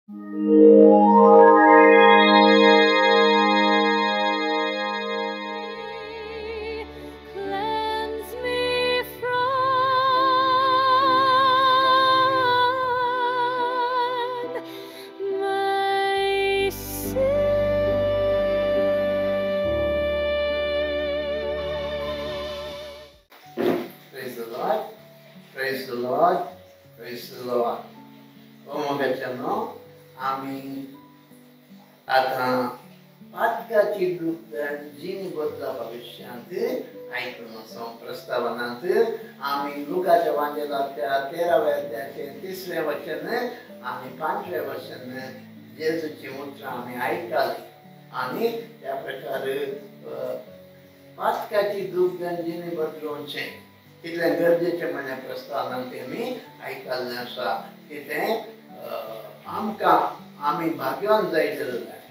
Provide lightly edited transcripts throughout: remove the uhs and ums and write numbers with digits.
Cleanse me from my sin. Praise the Lord. Praise the Lord. Praise the Lord. मोगाच्यानो आम्ही आता पातकाची दुःखदान जीनी बदला भविष्यांत ऐकून असो प्रस्तावनांत आम्ही लुकाच्या वांजेलाच्या 13व्या अध्यायाचे 3रे वचन आणि 5वे वचन जेजूची उतर आम्ही ऐकली आणि त्या प्रकारे पातकाची दुःखदान जीनी बदलूनचे कितले गरजेचे म्हणे प्रस्तावनांत आम्ही ऐकले आसा की ते आमकां आमी भाग्यवान जायचे जाल्यार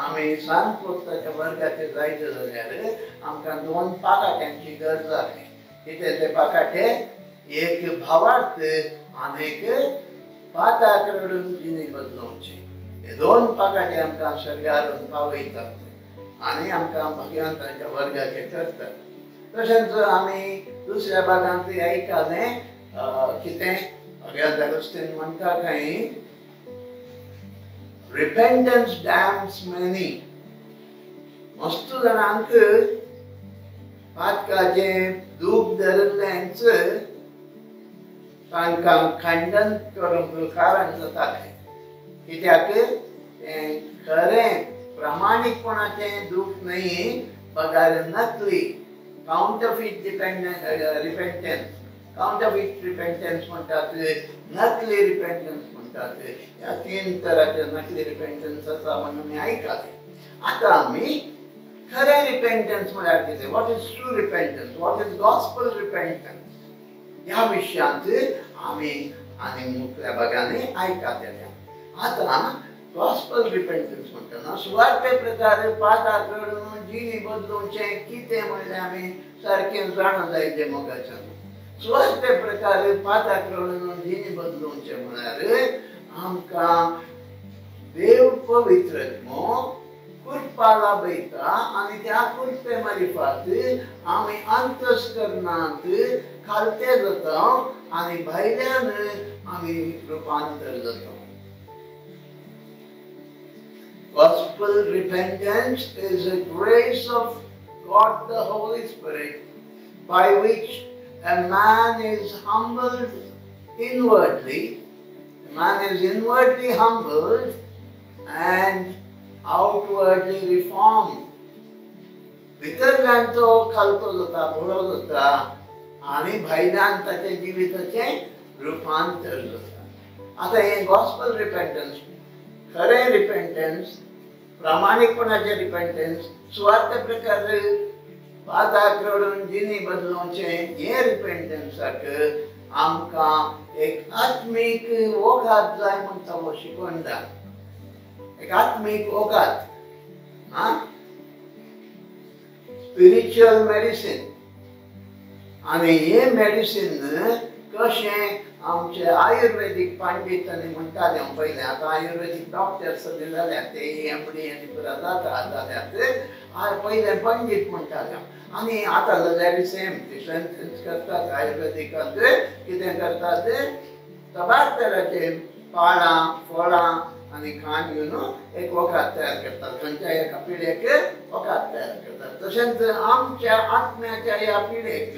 आमी सांत पोस्ताच्या वर्गाचे जायचे जाल्यार आमकां 2 पाकाट्यांची गरज आसली कितें ते पाकाटे एक भावार्थ आनी एक पाताक रडून जिणी बदलोवचे हे 2 पाकाटे आमकां स्वर्गार पावयतात आनी आमकां भाग्यवंतांच्या वर्गाचे करतात तशेंच आमी दुसऱ्या भागांत आयकलें कितें अगेंस्ट अगस्टीन म्हणटा काय repentance damns many. मस्त जाणांक पातकाचे दूख धरल्यांच तांकां खंडन करूंक कारण जाता कित्याक तें खरें प्रामाणीकपणाचें दूख न्ही पगार नकली काउंटरफीट रिपेंटन्स काउंटरफीट रिपेंटन्स म्हणटात नकली रिपेंटन्स म्हणटात ह्या 3 तरांचे नकली रिपेंटन्स आसा म्हणून आमी आयकले आतां आमी खरें रिपेंटन्स म्हळ्यार कितें what is true repentance what is gospel repentance ह्या विशयांत आमी आनी मुखल्या भागांनी आयकलेलें आतां गॉस्पल रिपेंटन्स म्हणटना सुवार्ते प्रकार पाताक रडून जिणी बदलूचें कितें म्हणलें आमी सारकें जाणा जायचें मोगाच्यान सुवार्ते प्रकार पाताक रडून जिणी बदलूचें म्हळ्यार आमकां देव पवित्रत्व कृपा लाभयता आनी त्या कृपे मार्फत आमी अंतस्करणांत खालते जाता आनी भायल्यान आमी रुपांतर जाता Gospel repentance is a grace of God the Holy Spirit by which a man is humbled inwardly. A man is inwardly humbled and outwardly reformed. भितरल्यान तो खालतो जाता बरो जाता आनी भायल्यान ताचे जिविताचें रुपांतर जाता आतां हे गॉस्पल रिपेंटन्स खरें रिपेंटन्स प्रामाणीकपणाचें रिपेंटन्स सुवार्ते प्रकार पाताक रडून जिणी बदलूचें हे रिपेंटन्साक आमकां एक आत्मीक ओगात जाय म्हणटा हो शिकवण दा एक आत्मीक ओगात स्पिरिच्युअल मेडिसीन आनी हे मेडिसीन कशें आमचे आयुर्वेदीक पंडितांनी म्हणटाले पयलें आतां आयुर्वेदीक डॉक्टर्स जाल्यात ते MD आनी पुरा जाल्यात पयलें पंडीत म्हणटाले आनी आतां जाल्यार सेम सेंटेन्स करतात आयुर्वेदिकांत कितें करतात तबार तरांचे पाळां फळां आनी खाण घेवन एक वखद तयार करतात खंयच्या एका पिडेक वखद तयार करतात तशेंच आमच्या आत्म्याच्या ह्या पिडेक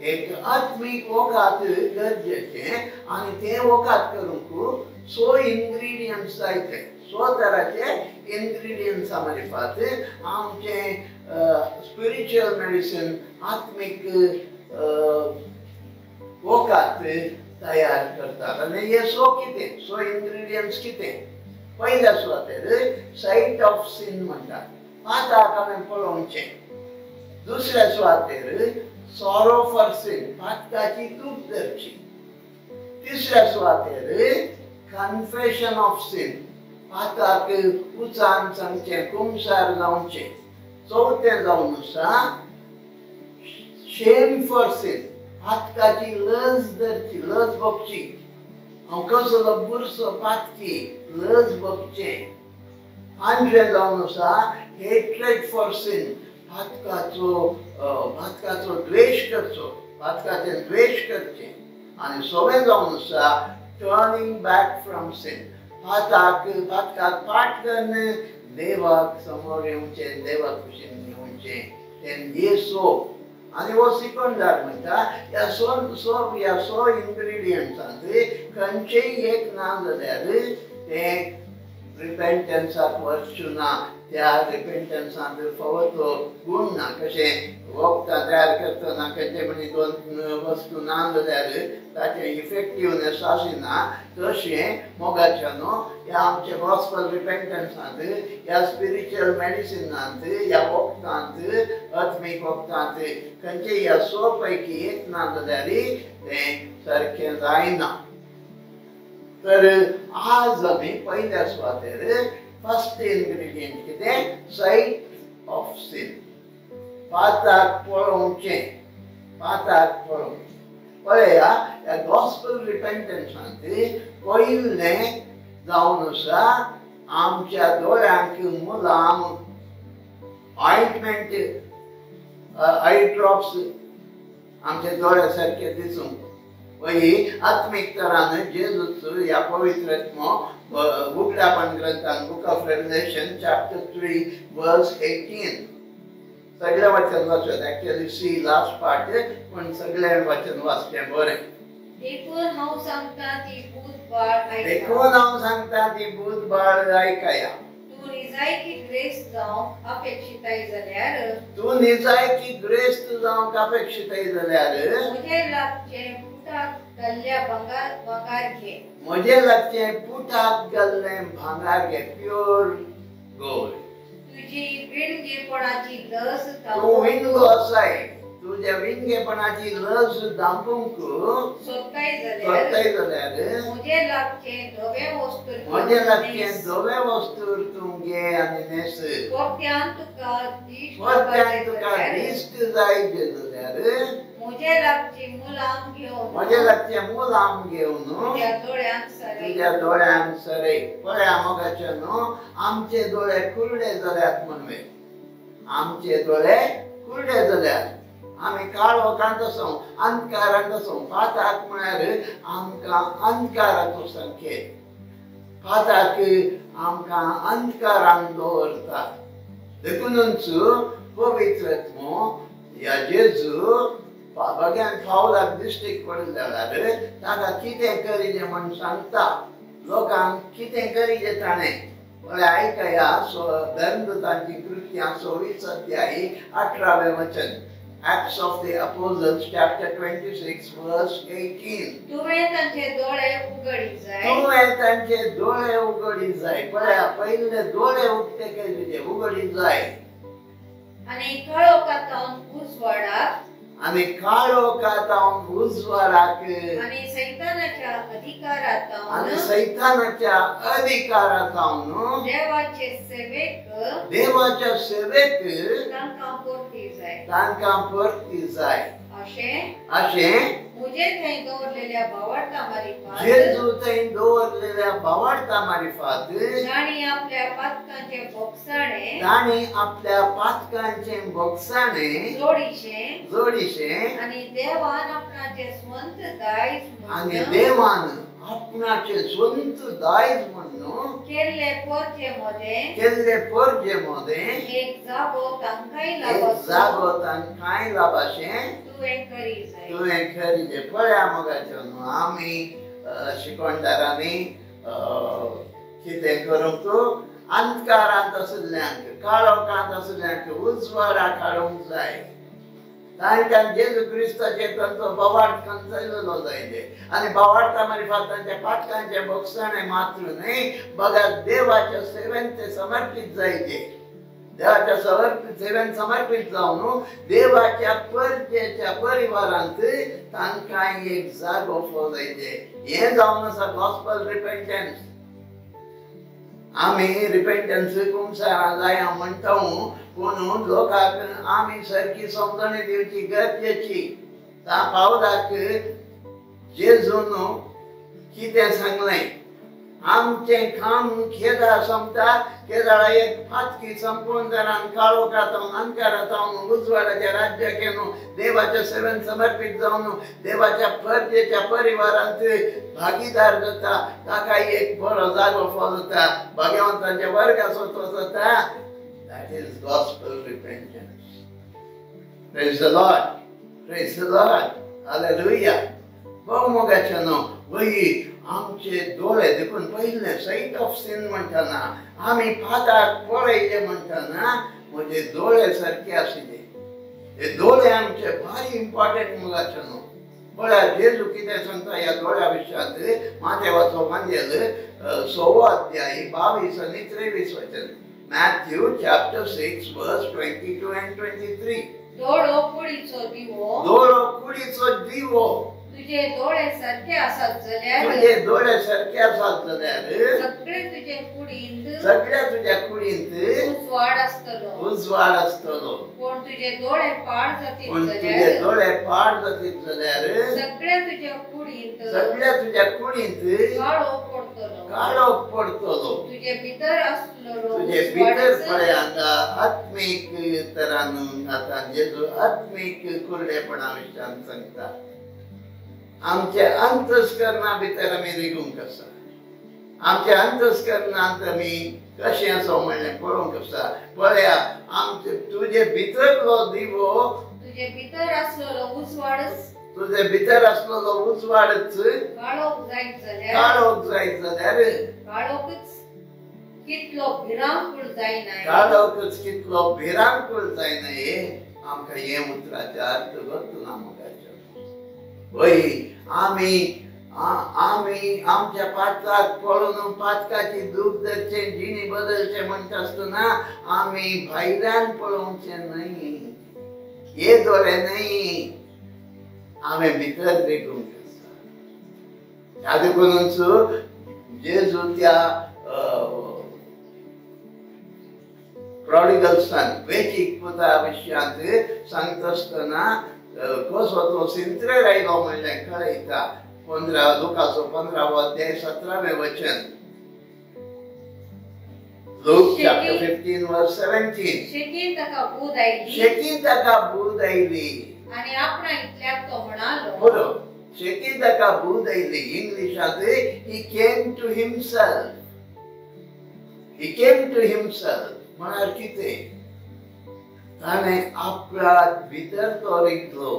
एक आत्मीक वखद गरजेचें आनी तें वखद करूंक 100 इंग्रेडियंट्स जायते 100 तरांचे इंग्रेडियंट्सा मार्फत आमचें स्पिरिच्युअल मेडिसीन आत्मीक वखद तयार करतात आनी हे 100 कितें 100 इंग्रेडियंट्स कितें पयल्या सुवातेर सायट ऑफ सीन म्हणटात पाताक आमी पळोवचें दुसऱ्या सुवातेर sorrow for sin पातकाची दूख धरची तिसऱ्या सुवातेर confession of sin पाताक उचान सांगचें कुमसार जावचें चौथें जावन आसा shame for sin पातकाची लज धरची लज भोगची हांव कसलो बुरसो पातकी लज बगचें पांढरें जावन आसा हेट्रेड फॉर सीन पातकाचो द्वेष करचो पातकाचें द्वेष करचें आनी सवें जावन आसा टर्निंग बॅक फ्रॉम सीन पातकाक पाठ करन देवाक समोर येवचें देवा कुशीन येवचें तें येसो आनी हो सेकंडार म्हणटा ह्या सो इन्ग्रेडियंट्सांत खंयचेय एक ना जाल्यार तें रिपेंटन्साक वचचें ना त्या रिपेंटन्सांत फवत गूण ना कशें वखदां तयार करतना खंयचे म्हणी दोन वस्तू ना जाल्यार ताचें इफेक्टिवनेस आसना तशें मोगाच्यानो ह्या आमच्या गॉस्पल रिपेंटन्सांत ह्या स्पिरिच्युअल मेडिसिनांत ह्या वखदांत आत्मीक वखदांत खंयचेय ह्या सो पैकी एक ना जाल्यार तें सारकें जायना तर आज आमी पयल्या सुवातेर फर्स्ट इन्ग्रेडियंट कितें सायट ऑफ सीन पाताक पळोवचें पळया ह्या गॉस्पल रिपेंटन्सांत पयलें जावन आसा आमच्या दोळ्यांक मुलाम ऑइंटमेंट आय ड्रॉप्स आमचे दोळे सारके दिसूंक वही आत्मीक तरान जेजूचो ह्या पवित्रत्मो उगडापण ग्रंथान बुक ऑफ रेवलेशन चॅप्टर 3 वर्स 18 सगळें वचन वाचत एक्चुअली सी लास्ट पार्ट पण सगळें वचन वाचचें बरें देखून हांव सांगता ती भूत बाळ आयकाया तूं निजायकी ग्रेस्त जावंक अपेक्षिताय जाल्यार म्हजे लागचें पुटाक घाल्लें भांगार घे प्युअर गोल्ड तुजी विणगेपणाची लस तूं विणगो आसाय तुज्या विणगेपणाची लस दांपूंक सोदताय जाल्यार म्हजे लागचें धवे वस्तूर तूं घे आनी न्हेस परत्यान तुका दिश्ट जायचे जाल्यार म्हजे लागचें मुलाम घेवन तुज्या दोळ्यांक सरय पळया मोगाच्या न्हू आमचे दोळे कुर्डे जाल्यात म्हणवे आमचे दोळे कुर्डे जाल्यात आमी काळोखांत आसो अंधकारांत आसो पाताक म्हळ्यार आमकां अंधकाराचो संकेत पाताक आमकां अंधकारान दवरता देखूनच पवित्रत्मो ह्या जेजू भगवान पावलाक दिश्टीक पडले जाल्यार ताका कितें करीजे म्हण सांगता लोकांक कितें करीजे ताणें म्हळ्यार आयकया धर्मदूतांची कृत्यां 26 अध्याय 18वें वचन Acts of the Apostles chapter 26 verse 18 तुवें तांचे दोळे उगडी जाय पळया पहिले दोळे उगटे केले उगडी जाय आनी काळोखांत उजवाडाक आनी सैतानाच्या अधिकारांत देवाच्या सेवेक तांकां परती जाय अशें जेजू थंय दवरलेल्या भावार्था मारिफात तांणी आपल्या पातकांचें बोगसाणें जोडीशें आनी देवान आपणाचें स्वंत दायज म्हणून केल्ले पोरजे मोदे एक जागो तांकांय लाभाशें तुवें करीजे पळया मोगाचें न्हू आमी शिकोणदारांनी कितें करूंक अंधकारांत आशिल्ल्यांक काळोखांत आशिल्ल्यांक उजवाडाक हाडूंक जाय तांकां जेजू क्रिस्ताचेर तांचो बोवाळ कंचयलो जायले आनी बोवाळटा मारिफात तांच्या पातकांचे बोगसाणें मात्र न्हय बगात देवाच्या सेवेन ते समर्पीत जायचे देवाच्या सेवेन समर्पीत जावन देवाच्या परजेच्या परिवारांत तांकां एक जागो जायचे हें जावन आसा गॉस्पल रिपेंटन्स आमी रिपेंटन्स कुमसार जाय म्हणटा पूण लोकांक आमी सारकी समजणी दिवची गरजेची पावलाक जेजून कितें सांगलें आमचें काम केदार सोंपता केदारा एक फातकी संपूर्ण जाणान काळोखांत अंधकारांत उजवाडाच्या राज्याक येवन देवाच्या सेवेन समर्पीत जावन देवाच्या परदेच्या परिवारांत भागीदार जाता ताका एक बरो जागो फावता भगवंताच्या वर्गाचो तो जाता. That is gospel repentance. Praise the Lord. Praise the Lord. Hallelujah. बहु मोगाचें न्हू वही आमचे दोळे देखून पहिले साइट ऑफ सिन म्हणटाना आमी पाताक पळयले म्हणटाना म्हजे दोळे सारके आशिल्ले. हे दोळे आमचे भारी इम्पॉर्टंट मोगाचें न्हू. पळय जेजू कितें सांगता ह्या दोळ्या विशयांत मातेवाचो मांदेल 6 अध्याय 22 आनी 23 वचन. Matthew chapter 6 verse 22 and 23. दोळो कुडीचो दिवो दोळो कुडीचो दिवो तुझे डोळे सारखे आसात जाल्यार तुझे डोळे सारखे आसात जाल्यार सगळे तुझे कुडींत सगळ्या तुझ्या कुडींत उजवाड आसतलो. पण तुझे डोळे पाड जातील तुझे डोळे पाड जातील जाल्यार सगळ्या तुझ्या कुडींत काळो पडतलो. तुझे भितर पळय हांगा आत्मीक तरान आतां जेजू आत्मीक कुरडेपणा विशयान सांगता. आमच्या अंतस्करणा भितर आमी रिगूंक आसा. आमच्या अंतस्करणांत आमी कशें आसा म्हणलें पळोवंक आसा. पळया आमचे तुजे भितरलो दिवो तुझे भितर आसलेलो उजवाडच काळोख जायत जाल्यार काळोखच कितलो भिरांकूळ जायना हे आमकां हे उतराचे अर्थ करतना मोगाचो. वही आमी आमच्या पातकाक पळोवन पातकाची दूख धरचे जिणी बदलचे म्हणटा आसतना आमी भायल्यान पळोवचे न्हय. हे दोळे न्हय आमी भितर देखूंक आसा. ह्या देखूनच जेजू त्या प्रॉडिगल सन वेचीक पुता विशयांत सांगता आसतना कसो तो सिंत्रे रायलो म्हणलें कळयता. 15 लुकाचो 15 अध्याय 17वें वचन. Luke chapter 15 verse 17. शेकीन ताका बूद आयली आनी आपणा इतल्याक तो म्हणालो. बरो शेकीन ताका बूद oily इंग्लिशांत he came to himself म्हळ्यार कितें ताणें आपल्या भितर तो रिगलो.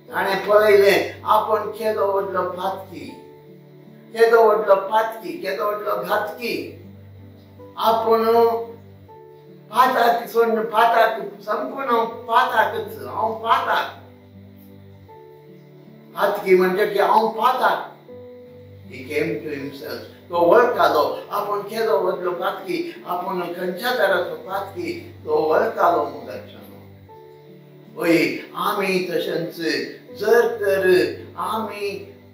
ताणें पळयलें आपूण केदो व्हडलो घातकी आपूण पाताक संपूर्ण पाताकच हांव पाताक घातकी म्हणजे की हांव पाताक. He came to himself. तो वळखालो आपूण केदो व्हडलो पातकी आपूण खंयच्या तराचो पातकी तो वळखालो मोगाचो. वय आमी तशेंच जर तर आमी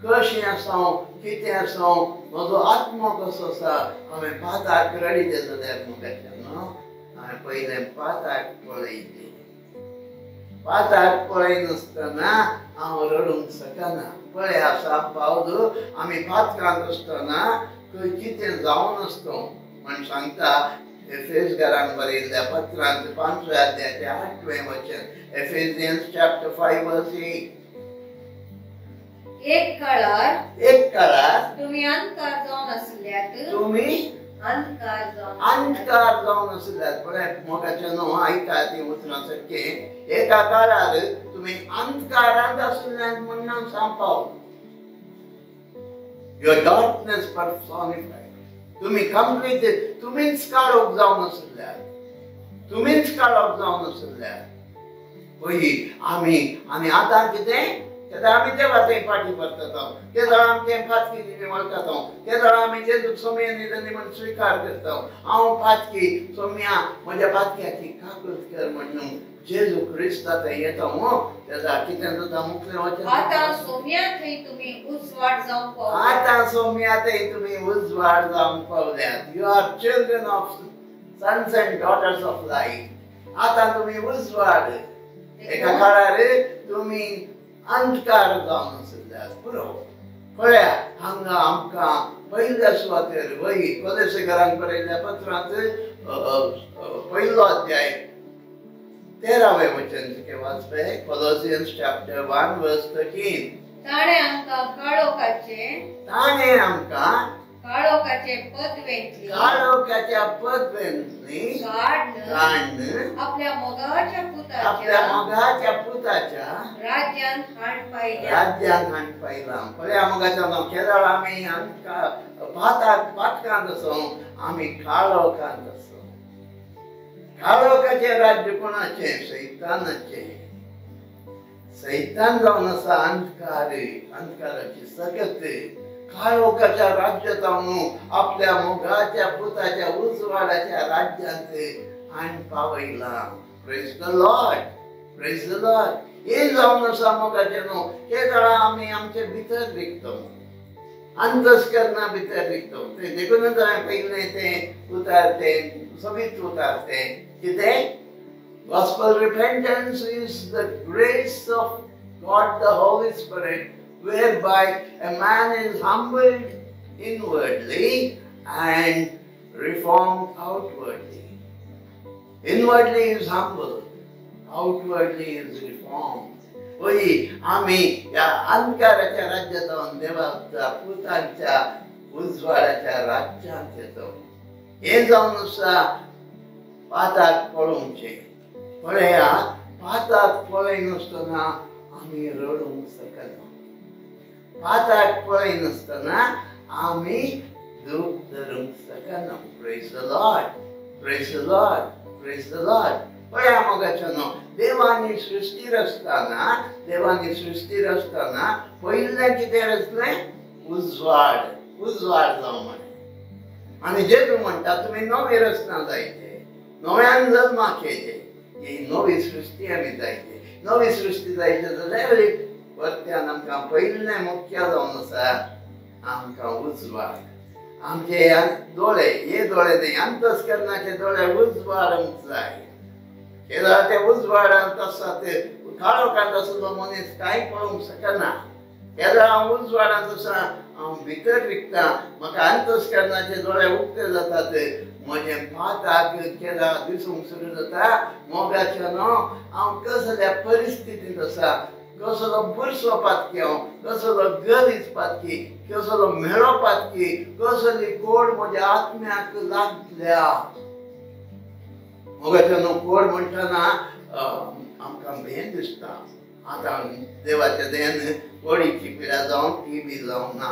कशें आसा कितें आसा म्हजो आत्मो कसो आसा आमी पाताक रडिले जाल्यार मोगाचें न्हू. हांवें पयलें पाताक पळयलें. पाताक पळयनासतना हांव रडूंक शकना. पळय आसा पावलो आमी पातकांत आसतना खंय कितें जावन आसता म्हण सांगता. एफेसकारांक बरयल्ल्या पत्रांत 5व्या अध्यायाचें 8वें वचन. Ephesians chapter 5 verse 8. एक काळार तुम्ही अंधकार जावन आसल्यात. पळय मोगाचें न्हू आयका ती उतरां सारके. एका काळार तुमी अंधकारांत आसल्यात म्हणून सांगपाव. Your darkness personified. तुम्ही कंप्लीट तुम्हीच काळोख जावन आसल्यात. पळय आमी आनी आतां कितें केदां आमी देवाचे फाटी परतता. केदां आमचें फातकी दिनी वळखता. केदां आमी जेजू सोम्या निधनी म्हण स्विकार करता. हांव फातकी सोम्या म्हज्या फातक्याची काकूट कर म्हणून जेजू क्रिस्त आतां येता न्हू. तेदा कितें जाता मुखलें वचन आतां सोम्या थंय तुमी उजवाड जावंक पावल्यात. You are children of sons and daughters of light. आतां तुमी उजवाड. एका काळार तुमी अंधकार जावन आसल्यात. पुरो पळया हांगा आमकां पयल्या सुवातेर वही कोलेसेकरांक बरयल्ल्या पत्रांत पयलो अध्याय 13वें वचन तुके वाचपे Colossians chapter 1 verse 13. ताणे आमकां काळोखाचे पदवेंतली काळोखाच्या पदवेंतली काढून आपल्या मोगाच्या पुताच्या राज्यांत हाड पायला पळया मोगाच्या नांव केरळ आमी आमकां पातकांत आसूं आमी काळोखांत आसूं काळोखाचें राज्य कोणाचें सैतान जावन आसा अंधकाराची सगत काळोखाच्या राज्यांत आपल्या मोगाच्या पुताच्या उजवाडाच्या राज्यांत हाड पावयला प्रेज द लॉर्ड हे जावन आसा मोगाचें न्हू हे काळा आमी आमचे भितर विकतो अंतस्करणा भितर विकतो ते देखूनच हांवें पयलें तें उतारतें सोबीत उतारतें कितें Gospel repentance is the grace of God the Holy Spirit whereby a man is humbled inwardly and reformed outwardly. Inwardly is humbled, outwardly is reformed. होई आम्ही या अंधकाराच्या राज्यात देवाच्या पुतांच्या उजवाडाच्या राज्यांत येतो हे जावन आसा पाताक पळोवचे पळया पाताक पळयनासतना आमी रडूंक शकना पाताक पळयनासतना आमी दूख धरूंक शकना प्रेज द लॉर्ड पळया मोगाचो न्हू देवानी सृश्टीर आसतना पयलें कितें आसलें उजवाड जावं म्हण आनी जेजू म्हणटा तुमी नवे रचना जायचे नव्यान जल्माक येयचे ही नवी सृश्टी आमी जायचे नवी सृश्टी जायचे जाल्यार परत्यान आमकां पयलें मुख्य जावन आसा आमकां उजवाड आमचे दोळे हे दोळे न्ही अंतस्करणाचे दोळे उजवाडूंक जाय ते उजवाडांत आसा ते काळोखांत आशिल्लो मनीस कांय पळोवंक शकना हांव उजवाडांत आसा हांव भितर विकता म्हाका अंतस्करणाचे दोळे उक्ते जातात म्हजें पाताक केदां दिसूंक सुरू जाता मोगाचें न्हू हांव कसल्या परिस्थितींत आसा कसलो बुरसो पातकी हांव कसलो गरीब पातकी कसलो मेळो पातकी कसली कोड म्हज्या आत्म्याक लागल्या मोगाचें न्हू कोड म्हणटना आमकां भेन दिसता आतां देवाच्या दयेन कोडीची पिड्या जावं टीबी जावं ना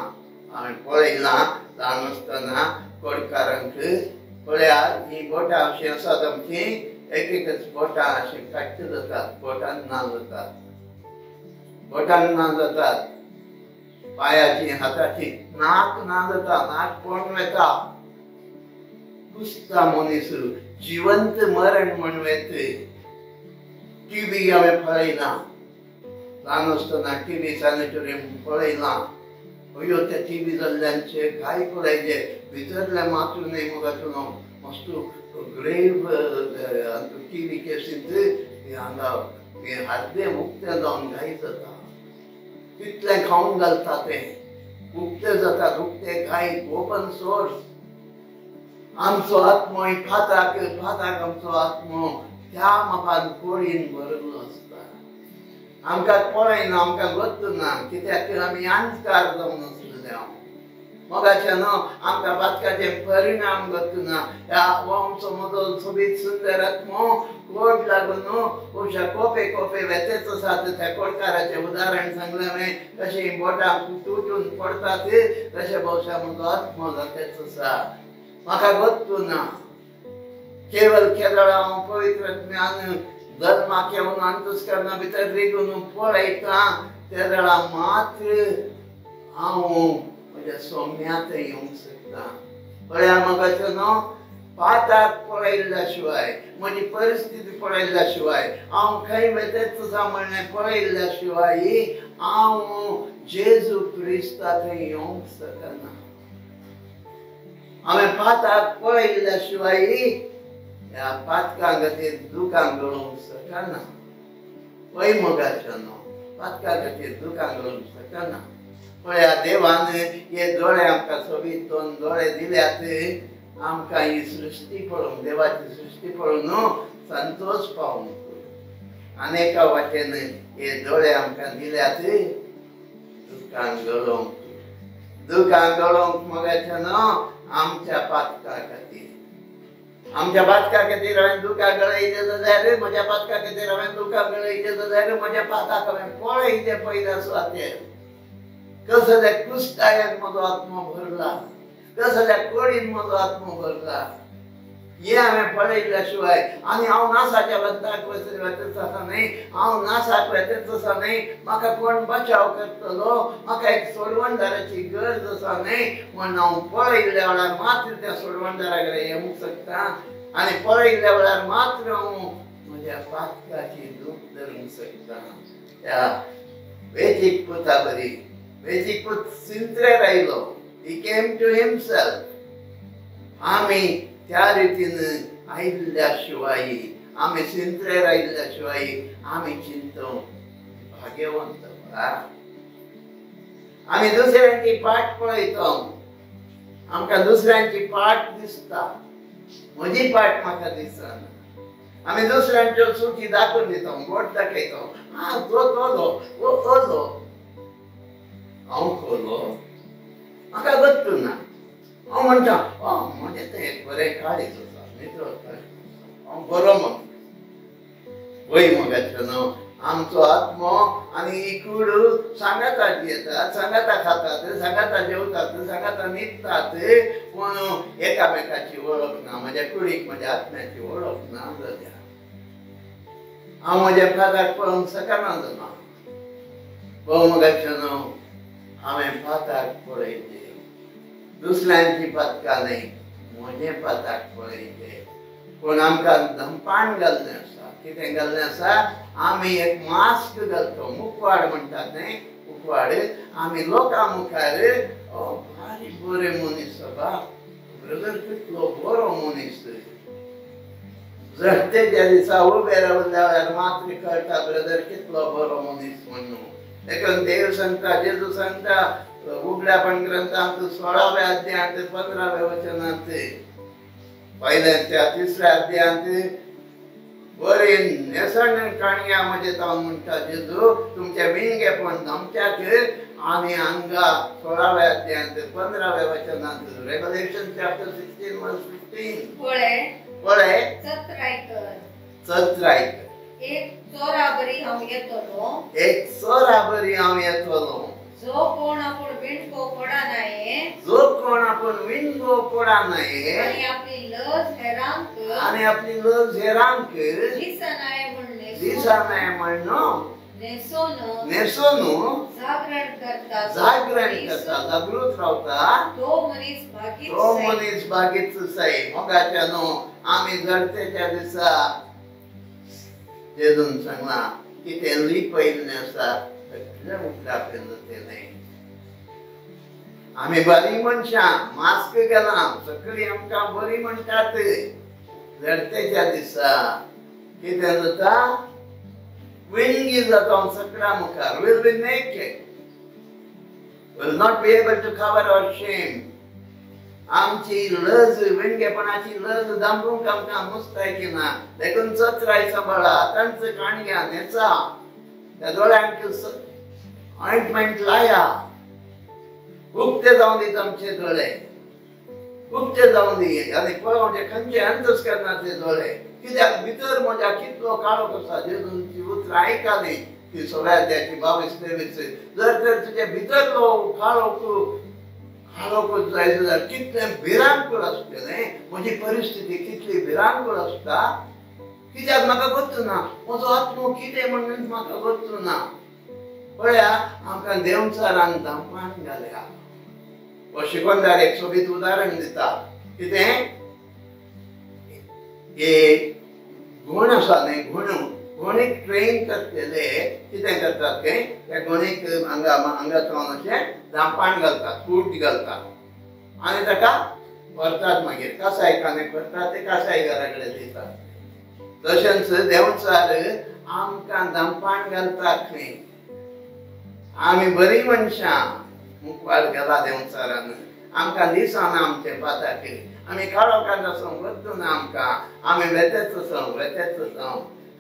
हांवें पळयलां ल्हान आसतना कोडकारांक पळया ही बोटां अशीं आसात आमची एक बोटां अशीं काडची जातात बोटान ना जातात पायाची हाताची नाक ना जाता नाक कोण वेता कुसता मनीस जिवंत मरण म्हण वेते टीबी हांवें पळयलां ल्हान आसतना टीबी सॅनिटोरियम पळयलां अयो ते टीबी जाल्ल्यांचे कांय पळयले भितरले मातून न्ही मोगाचो न्हू मस्तो ग्रेव टीबी केसींत हांगा हाडले मुक्ते जावन घाय जाता कितलें खावन घालता तें उक्ते जाता उक्ते घाय ओपन सोर्स आमचो आत्मो फाताक आमचो आत्मो त्या मापान कोडीन भरलो आसता आमकां पळयना आमकां गत्तू ना कित्याक आमी अंधकार जावन आसलेले हांव मोगाचें न्हू आमकां बातकाचे परिणाम गत्तू ना हो आमचो म्हजो सोबीत सुंदर आत्मो कोड लागून अशा कोपे वेतेच आसात त्या कोडकाराचें उदाहरण सांगलें हांवें कशें बोटां तुटून पडटात तशें भोवशा म्हजो आत्मो जातेच आसा म्हाका गत्तू ना केवल हांव पवित्र ज्ञान जल्माक येवन अंतस्करणा भितर रिगून पळयता त्या वेळा मात्र हांव म्हज्या सौम्यात येवंक शकता पळया मोगाचो न्हू पाताक पळयल्ल्या शिवाय म्हजी परिस्थिती पळयल्ल्या शिवाय हांव खंय वेतेच आसा म्हणलें पळयल्ल्या शिवाय हांव जेजू क्रिस्ताक येवंक शकना हांवें पाताक पळयल्ल्या शिवाय ह्या पातकां खातीर दुखान घडोवंक शकना पळय मोगाचो न्हू पातकां खातीर दुखान घडोवंक शकना पळया देवान हे दोळे आमकां सोबीत 2 दोळे दिल्यात आमकां ही सृष्टी पळोवंक देवाची सृष्टी पळोवन संतोष पावंक अनेका वाटेन हे दोळे आमकां दिल्यात दुखान गळोवंक मोगाच्यान आमच्या पातका खातीर आमच्या पातका खातीर हांवें दुखां गळयलें जाल्यार म्हज्या पातका खातीर हांवें दुखां गळयलें जाल्यार म्हज्या पाताक हांवें पळयलें पयल्या सुवातेर कसो त्या कुस्तायेन म्हजो आत्मो भरला कसो त्या कोडीन म्हजो आत्मो भरला हे हांवें पळयल्या शिवाय आनी हांव नासाच्या बद्दाक वचत आसा न्ही हांव नासाक वचत आसा न्ही म्हाका कोण बचाव करतलो म्हाका एक सोडवणदाराची गरज आसा न्ही म्हण हांव पळयल्या वेळार मात्र त्या सोडवणदारा कडेन येवंक शकता आनी पळयल्या वेळार मात्र हांव म्हज्या पातकाची दूख धरूंक शकता त्या वेचीक पुता बरी वेचीक पूत सिंत्रेर आयलो ही केम टू हिमसेल्फ आमी त्या रितीन आयिल्ल्या शिवाय आमी सिंत्रेर आयिल्ल्या शिवाय आमी चिंतूंक भाग्यवंत आमी दुसऱ्यांची पाठ पळयता आमकां दुसऱ्यांची पाठ दिसता म्हजी पाठ म्हाका दिसना आमी दुसऱ्यांच्यो चुकी दाखोवन दिता बोट दाखयता हा तो तोलो वो तोलो हांव खोलो म्हाका गत्तू ना हांव म्हणटा म्हणजे तें एक बरें काळीज आसा नितळ काळीज हांव बरो मग वय मोगाच्यान आमचो आत्मो आनी ही कूड सांगाता येतात सांगाता खातात सांगाता जेवतात सांगाता न्हिदतात पूण एकामेकाची वळख ना म्हज्या कुडीक म्हज्या आत्म्याची वळख ना जाल्या हांव म्हज्या पाताक पळोवंक शकना जालो भोव मोगाच्यान हांवें पाताक पळयलें दुसऱ्यांची पातकां न्ही म्हजें पाताक पळयलें पूण आमकां धंपाण घाल्लें आसा कितें घाल्लें आसा आमी एक मास्क घालतो मुखवाड म्हणटात न्ही मुखवाड आमी लोकां मुखार भारी बरे मनीस बाबा ब्रदर कितलो बरो मनीस जळटेच्या दिसा उबे रावल्यार मात्र कळटा ब्रदर कितलो बरो मनीस म्हणून देखून देव सांगता जेजू सांगता उगड्यापण ग्रंथांत 16व्या अध्यायांत 15व्या वचनांत पहिल्या त्या 3ऱ्या अध्यायांत बरी नेसण काणया म्हणजे तो म्हणटा जेजू तुमच्या विणगेपण धमक्याक आनी हांगा 16व्या अध्यायांत 15व्या वचनांत रेव्हलेशन चॅप्टर 16 वर्स 15 पळे सत्रायकर एक चोराबरी हांव येतलो जो कोण आपूण विणगो पडा नये आनी आपली लज हेरांक दिसनाय म्हणून नेसोन जागरण करता जागृत रावता तो मनीस भागीत सई मोगाच्यान आमी जडतेच्या दिसा जेजून सांगला की ते लिपयल्लें आसा आमी बरी मनशां मास्क घाला सगळीं आमकां बरी म्हणटात जडतेच्या दिसा कितें जाता विणगी जाता सगळ्या मुखार will be naked will not be able to cover our shame आमची लज विणगेपणाची लज दांबूंक आमकां मुस्तायकी ना देखून सत्राय सांबाळा आतांच काणग्या न्हेसा त्या दोळ्यांक ऑइंटमेंट लाया उक्ते जावन दी आमचे दोळे उक्ते जावन दी आनी पळोवचे खंयचे अंतस्करणाचे दोळे कित्याक भितर म्हज्या कितलो काळो कसा जेजूची उतरां आयकली ती 16 अध्यायाची 22-23 जर तर तुजे भितरलो काळोख जाय जाल्यार कितलें भिरांकूळ आसतलें म्हजी परिस्थिती कितली भिरांकूळ आसता कित्याक म्हाका गत्तू ना म्हजो आत्मो कितें म्हणून म्हाका गत्तू ना पळया आमकां देंवचारान धंपान घाल्या हो शिकवणदार एक सोबीत उदाहरण दिता कितें एक गुण आसा न्ही गुणीक ट्रेन करतले कितें करतात काय त्या गुणीक हांगाच्यान अशें धांपाण घालतात कूट घालतात आनी ताका व्हरतात मागीर कसायखाने करतात ते कसायकारा कडेन दितात तशेंच देंवचार आमकां धांपाण घालतात खंय आमी बरी मनशां मुखवाड गेला देवचारान आमकां दिसना आमचे पाताक आमी काळोखान आसूं बद्दून आमकां आमी वेतेच आसूं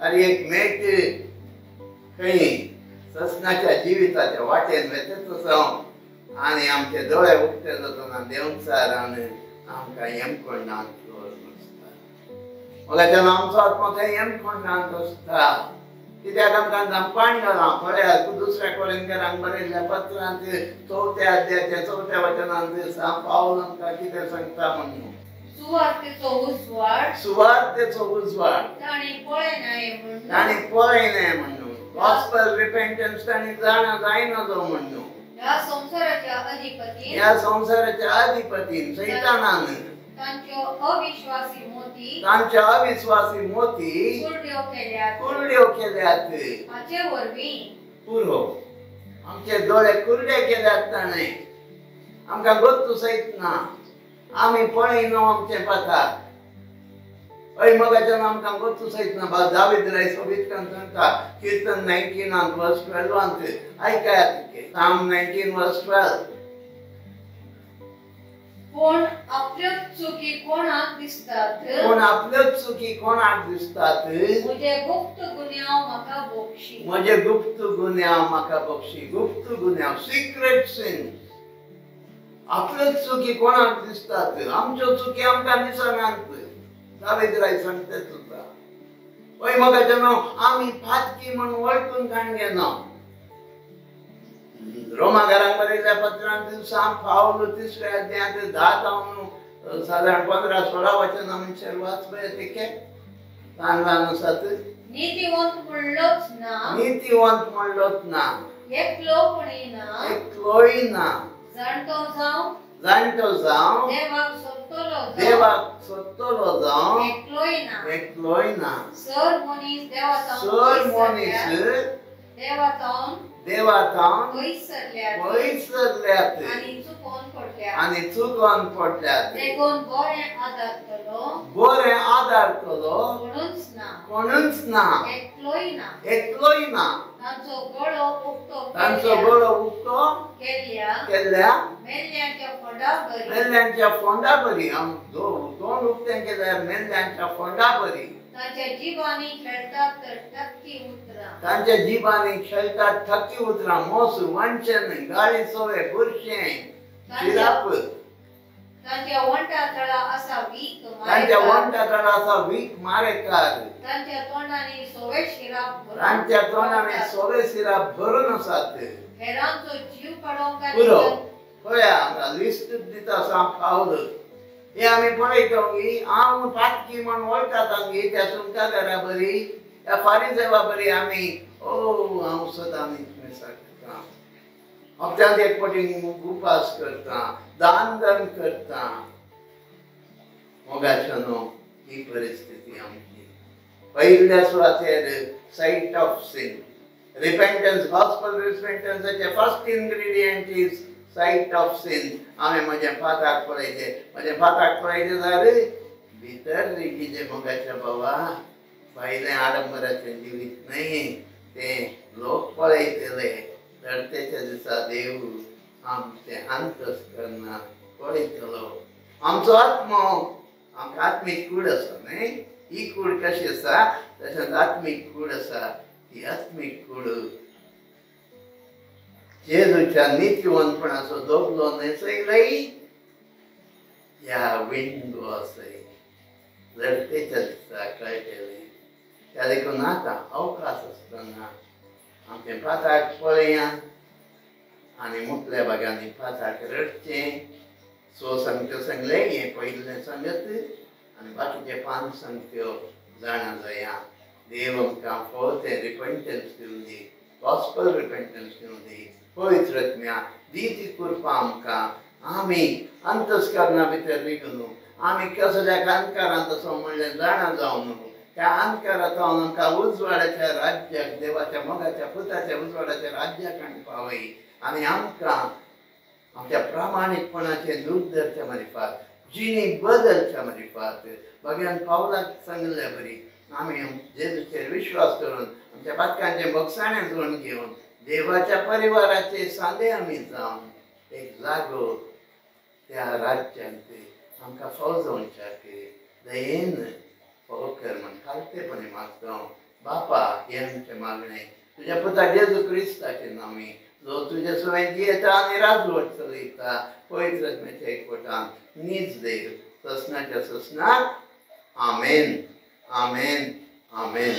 आनी एक मेट खंय ससनाच्या जिविताच्या वाटेन वेतेच आसूं आनी आमचे दोळे उक्ते जातना देवचारान आमकां हेमखोंडांत दवरता मोगाच्यान आमचो आत्मा थंय हेमखोंडांत आसता कित्याक आमकां दंपाण घालां पळयात दुसऱ्या कोरिंथीयांक बरयल्ल्या पत्रांत 4थ्या अध्यायाच्या 4थ्या वचनांत सांत पावल आमकां कितें सांगता म्हणून सुवार्तेचो उजवाड ताणी पळयनाय म्हणून गॉस्पेल रिपेंटन्स ताणी जायना जो म्हणून ह्या संसाराच्या अधिपतीन सैतानान तांच्या अविश्वासी मोती कुरड्यो केल्यात पुरो आमचे दोळे कुरडे केल्यात ताणे आमकां गोत्तू सयत ना आमी पळयना आमचे पाताक हय मोगाच्यान आमकां गोत्तू सयत ना दावीद राय सोबीतकान सांगता कीर्तन 19 वर्स 12 ऐकायात साम 19 वर्स 12 कोण आपल्योच चुकी कोणाक दिसतात म्हजे गुप्त गुन्यांव म्हाका बक्षी गुप्त गुन्यांव सिक्रेट सिन आपल्योच चुकी कोणाक दिसतात आमच्यो चुकी आमकां दिसनात दावीद राय सांगता सुद्दां हय मोगाच्यान आमी फातकी म्हणून वळखून घेना रोमाकारांक बरयल्ल्या पत्रांत सांत पावल 3ऱ्या अध्यायात 10 साधारण 15-16 वचनां म्हणसर वाचपय तिके ल्हान ल्हान आसात नीतिवंत म्हणलोच ना एकलोय ना जाणटो जावं देवाक सोदतलो जावं एकलोय ना सर मनीस देवातावन वयर सरल्यात आनी चुकोन पडल्यात बरें आदारतलो कोणूच ना एकलोय ना तांचो गळो उक्तो केल्ल्या मेल्ल्यांच्या फोंडा बरी दोन उक्ते केल्यार मेल्ल्यांच्या फोंडा बरी तांच्या जिबांनी खेळटात थक्की उतरां मोस वंचन गाळी सोवे बुरशें शिराप तांच्या वंटा तळा आसा वीक मारेकार तांच्या तोंडांनी सोवे शिराप भरून आसात पुरो पळया लिस्ट दिता सांत पावल हे आमी पळयता हांव फातकी म्हणून वळखता त्या सुमका घरा बरी त्या फारिजेवा बरी आमी हांव सदां करता हप्त्यांत एक फावटी उपास करता दान धर्म करता मोगाच्यान ही परिस्थिती आमची पयल्या सुवातेर sight of sin repentance gospel रिपेंटन्साचे first ingredient is sight of sin आमी म्हज्या पाताक पळयलें जाल्यार भितर रितीचे मोगाच्या बाबा भायलें आडंबराचें जिवीत न्हय तें लोक पळयतले तर तेच्या दिसा देव आमचे अंतस्करणां पळयतलो आमचो आत्मो आमकां आत्मीक कूड आसा न्हय ही कूड कशी आसा तशेंच आत्मीक कूड आसा ही आत्मीक कूड जेजूच्या नित्यवंतपणाचो दोगलो न्हेसयलय ह्या विंडो आसय लढतेच्या दिसा कळटलें त्या देखून आतां अवकाश आसतना आमचे पाताक पळया आनी मुटल्या भागांनी पाताक रडचें संगत्यो सांगले हें पयलें सांगत आनी बाकीचे 5 संगत्यो जाणा जाया देव आमकां फळते रिपेंटन्स दिवन दी गॉस्पेल रिपेंटन्स दिवन दी पवित्र आत्म्या दी ती कृपा आमकां आमी अंतस्करणां भितर निघून आमी कसल्या अंधकारांत आसो म्हणलें जाणा जावन त्या अंधकारांतल्यान आमकां उजवाडाच्या राज्याक देवाच्या मोगाच्या पुताच्या उजवाडाच्या राज्याक पावय आनी आमकां आमच्या प्रामाणीकपणाचे दूध धरच्या मारिफात जिणी बदलच्या मारिफात भगवान पावलाक सांगल्या बरी आमी जेजूचेर विश्वास करून आमच्या पातकांचे बक्षाणें जोडून घेवन देवाच्या परिवाराचे सांदे आमी जावन एक जागो त्या राज्यान ते आमकां फौजोवच्याके दयेन फोव कर म्हण खालतेपणी मागता बापा हे आमचें मागणें तुज्या पुता जेजू क्रिस्ताचे नांवी जो तुजे सुवें जियेता आनी राजवट चलयता पवित्र आत्म्याच्या एकवटान नीज देव ससनाच्या ससनाक आमेन आमेन आमेन